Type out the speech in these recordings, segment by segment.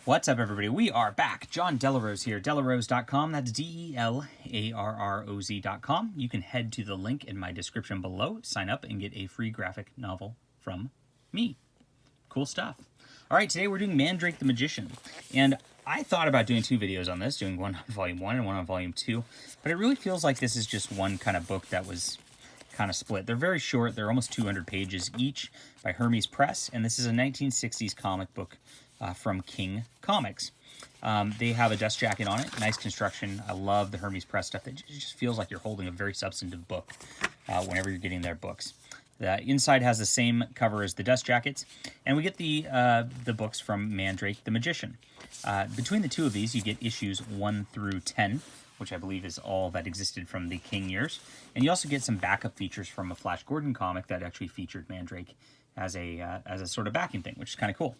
What's up, everybody? We are back. John Delarose here, delarose.com. That's DELARROZ.com. You can head to the link in my description below, sign up, and get a free graphic novel from me. Cool stuff. All right, today we're doing Mandrake the Magician. And I thought about doing two videos on this, doing one on Volume 1 and one on Volume 2, but it really feels like this is just one kind of book that was kind of split. They're very short. They're almost 200 pages each by Hermes Press, and this is a 1960s comic book from King Comics. They have a dust jacket on it, nice construction. I love the Hermes Press stuff. It just feels like you're holding a very substantive book whenever you're getting their books. The inside has the same cover as the dust jackets, and we get the books from Mandrake the Magician. Between the two of these, you get issues 1 through 10, which I believe is all that existed from the King years. And you also get some backup features from a Flash Gordon comic that actually featured Mandrake as a sort of backing thing, which is kind of cool.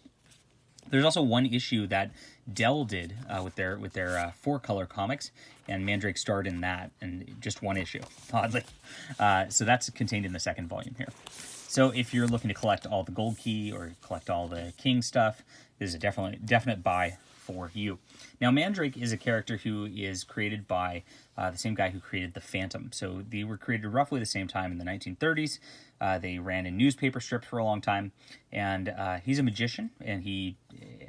There's also one issue that Dell did with their 4-color comics, and Mandrake starred in that, and just one issue, oddly. So that's contained in the second volume here. So if you're looking to collect all the Gold Key or collect all the King stuff, this is a definite buy for you. Now, Mandrake is a character who is created by the same guy who created the Phantom. So they were created roughly the same time in the 1930s. They ran in newspaper strips for a long time, and he's a magician, and he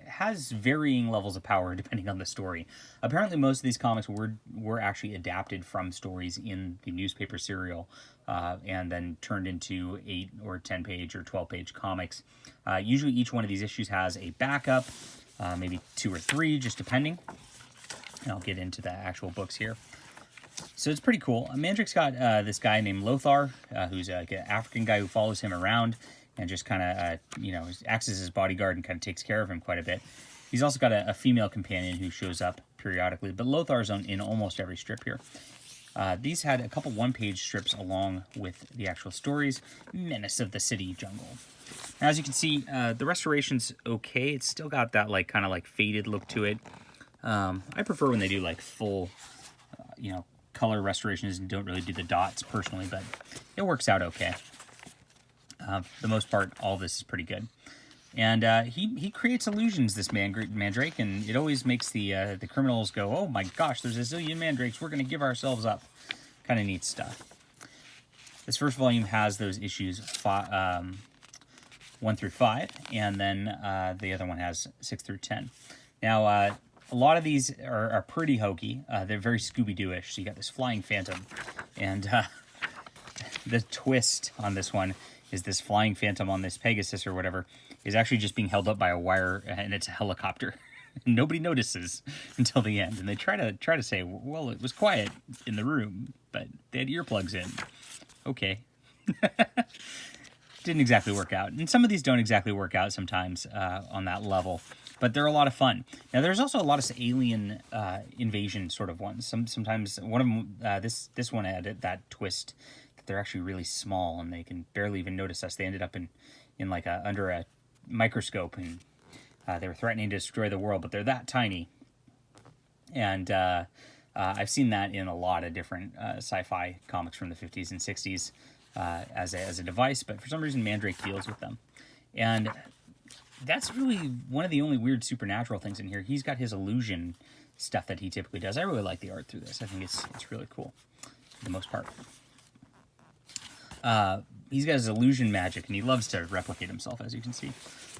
has varying levels of power depending on the story. Apparently, most of these comics were actually adapted from stories in the newspaper serial, and then turned into 8 or 10 page or 12 page comics. Usually, each one of these issues has a backup. Maybe 2 or 3, just depending. And I'll get into the actual books here. So it's pretty cool. Mandrake's got this guy named Lothar, who's like an African guy who follows him around and just kind of, acts as his bodyguard and kind of takes care of him quite a bit. He's also got a female companion who shows up periodically, but Lothar's in almost every strip here. These had a couple one-page strips along with the actual stories. Menace of the City Jungle. Now, as you can see, the restoration's okay. It's still got that kind of faded look to it. I prefer when they do full, color restorations and don't really do the dots personally, but it works out okay. For the most part, all this is pretty good. And he creates illusions, this Mandrake, and it always makes the criminals go, "Oh my gosh, there's a zillion Mandrakes. We're going to give ourselves up." Kind of neat stuff. This first volume has those issues 1 through 5, and then the other one has 6 through 10. Now, a lot of these are pretty hokey. They're very Scooby-Doo-ish. So you got this flying phantom, and the twist on this one is this flying phantom on this Pegasus or whatever is actually just being held up by a wire, and it's a helicopter. Nobody notices until the end, and they try to say, well, it was quiet in the room, but they had earplugs in. Okay. Didn't exactly work out. And some of these don't exactly work out sometimes on that level, but they're a lot of fun. Now, there's also a lot of alien invasion sort of ones. Sometimes one of them, this one had that twist that they're actually really small and they can barely even notice us. They ended up in under a microscope, and they were threatening to destroy the world, but they're that tiny. And I've seen that in a lot of different sci-fi comics from the 50s and 60s. As a device, but for some reason Mandrake deals with them. And that's really one of the only weird supernatural things in here. He's got his illusion stuff that he typically does. I really like the art through this. I think it's really cool for the most part. He's got his illusion magic, and he loves to replicate himself, as you can see.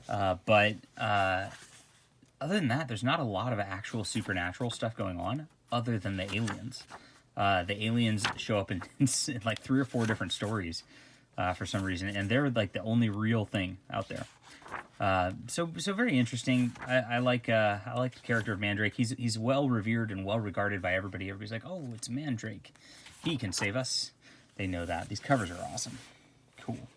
But other than that, there's not a lot of actual supernatural stuff going on other than the aliens. The aliens show up in 3 or 4 different stories for some reason, and they're the only real thing out there. So very interesting. I like the character of Mandrake. He's well revered and well regarded by everybody. Everybody's like, "Oh, it's Mandrake. He can save us." They know that. These covers are awesome. Cool.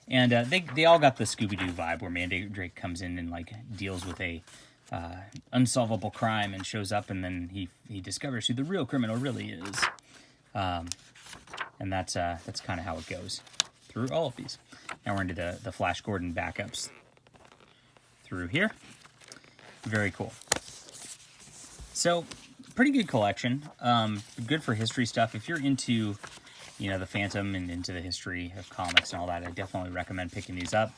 And they all got the Scooby-Doo vibe, where Mandrake comes in and deals with a unsolvable crime and shows up, and then he discovers who the real criminal really is. And that's kind of how it goes through all of these. Now we're into the Flash Gordon backups through here. Very cool. So, pretty good collection. Good for history stuff. If you're into, the Phantom and into the history of comics and all that, I definitely recommend picking these up.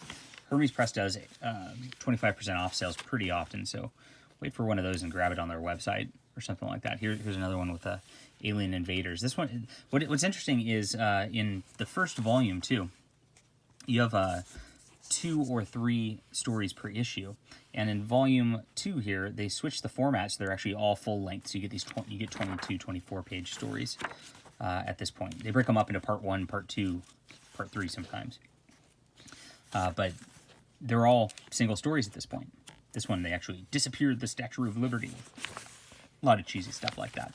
Hermes Press does 25% off sales pretty often, so wait for one of those and grab it on their website or something like that. Here's another one with Alien Invaders. This one, what's interesting is in the first volume too, you have 2 or 3 stories per issue, and in volume 2 here they switch the format, so they're actually all full length. So you get you get 22, 24 page stories at this point. They break them up into part 1, part 2, part 3 sometimes, but they're all single stories at this point. This one, they actually disappeared the Statue of Liberty. A lot of cheesy stuff like that.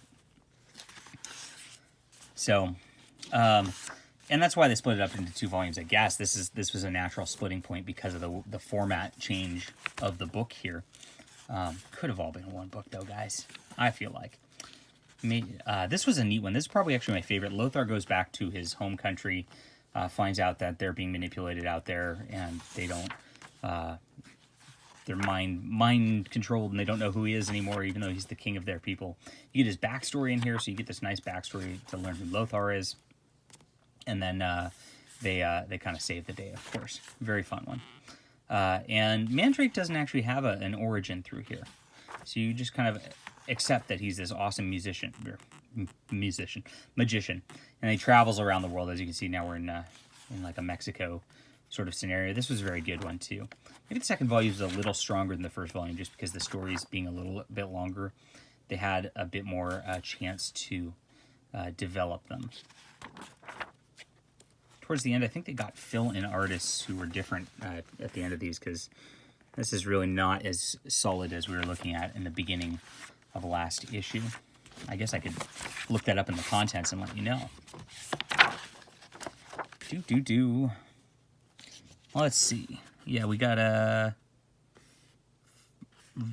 So, and that's why they split it up into 2 volumes. I guess this was a natural splitting point because of the format change of the book here. Could have all been one book though, guys. I feel like. This was a neat one. This is probably actually my favorite. Lothar goes back to his home country, finds out that they're being manipulated out there, and they don't. They're mind controlled, and they don't know who he is anymore, even though he's the king of their people. You get his backstory in here, so you get this nice backstory to learn who Lothar is. And then they kind of save the day, of course. Very fun one. And Mandrake doesn't actually have an origin through here. So you just kind of accept that he's this awesome magician. And he travels around the world. As you can see, now we're in like a Mexico sort of scenario. This was a very good one, too. Maybe the second volume is a little stronger than the first volume, just because the stories being a little bit longer, they had a bit more chance to develop them. Towards the end, I think they got fill-in artists who were different at the end of these, because this is really not as solid as we were looking at in the beginning of last issue. I guess I could look that up in the contents and let you know. Well, let's see. Yeah, we got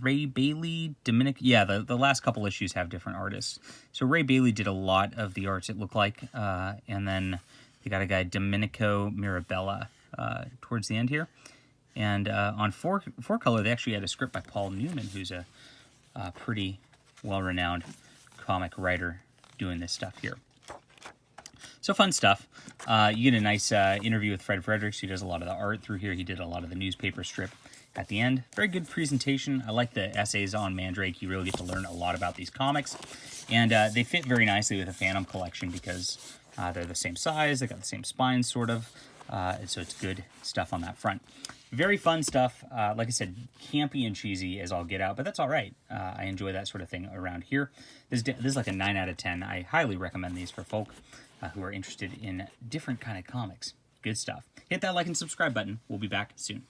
Ray Bailey, Dominic. Yeah, the last couple issues have different artists. So Ray Bailey did a lot of the arts, it looked like, and then they got a guy, Domenico Mirabella, towards the end here. And on four color, they actually had a script by Paul Newman, who's a pretty well-renowned comic writer doing this stuff here. So fun stuff. You get a nice interview with Fred Fredericks, who does a lot of the art through here. He did a lot of the newspaper strip at the end. Very good presentation. I like the essays on Mandrake. You really get to learn a lot about these comics. And they fit very nicely with the Phantom collection because they're the same size. They got the same spines, sort of. And so it's good stuff on that front. Very fun stuff. Like I said, campy and cheesy as all get out, but that's all right. I enjoy that sort of thing around here. This is like a 9 out of 10. I highly recommend these for folk who are interested in different kind of comics. Good stuff. Hit that like and subscribe button. We'll be back soon.